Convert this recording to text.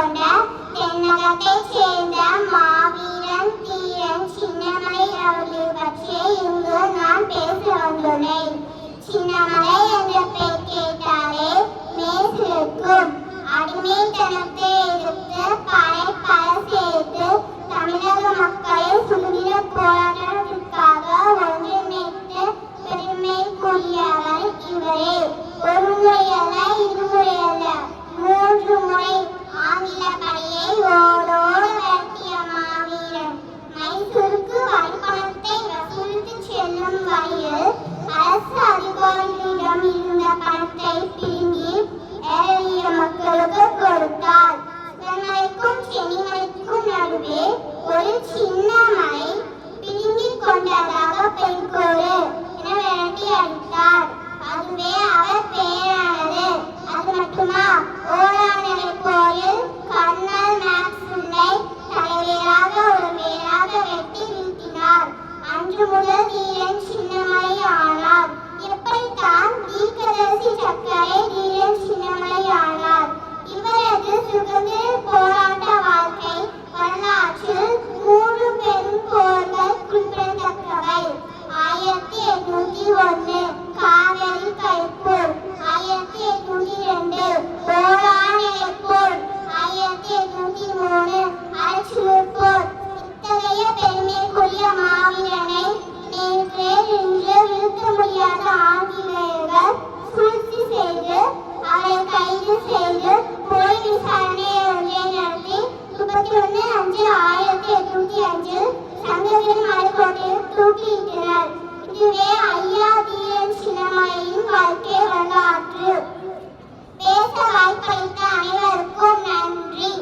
கொண்ட தென்னகத்தைச் சேர்ந்த மாவீரன் தீரன் சின்னமலை அவர்கள் பற்றி இங்கு நான் பேச வந்துள்ளேன். சின்னமலை என்ற பெயர் கேட்டாலே மேசிருக்கும். அடிமைத்தனத்தை எதிர்த்து பல சேர்த்து தமிழக மக்களை சுதந்திர போராட்டத்திற்காக ஒன்றிணைத்து பெருமைக்குரியவர் இவரே. ஒரு முறை அல்ல, இருமுறை அல்ல, 3 முறை ஆங்கில படையை ஓடோடு விரட்டிய மாவீரன். மைசூருக்கு வரிப்பணத்தை வசூலித்து செல்லும் வழியில் அரசு அதிகாரிகளிடம் இருந்த பணத்தை பிடுங்கி ஏழைய மக்களுக்கு கொடுத்தார். சிவமலைக்கும் சென்னிமலைக்கும் நடுவே ஒரு சின்ன மலை பிடுங்கிக் கொண்டதாக பெண்கோடு என விரட்டி அடித்தார். அதுவே அவர் பெயரானது. அது மட்டுமா, ஓராநிலை போரில் கர்னல் மேக்ஸ்வெல்லை தலைவராக ஒரு வேராக வெட்டி வீழ்த்தினார். அன்று முதல் தீரன் சின்னமலை ஆனார். எப்படித்தான் தீர்க்கதரிசி சக்கரை தீரன் சின்னமலை ஆனார்? இவரது சுதந்திர போராட்ட வாழ்க்கை வரலாற்றில் 3 பெரும் போர்கள் குறிப்பிடத்தக்கவை. 1801 காவேரி கைப்போர், 1802 ஓராநிலை போர், 1803 அரசூர் போர். இத்தகைய பெருமைக்குரிய மாவீரனை நேற்றே இன்று வீழ்த்த முடியாத ஆங்கிலேயர்கள் சூழ்ச்சி செய்து அவரை கைது செய்து போலி விசாரணை ஒன்றை நடத்தி 31/5/1805 சங்ககிரி மலைக்கோட்டையில் தூக்கிலிட்டனர். இதுவே ஐயா தீரன் சின்னமலையின் வாழ்க்கை வரலாற்று. பேச வாய்ப்பளித்த அனைவருக்கும் நன்றி.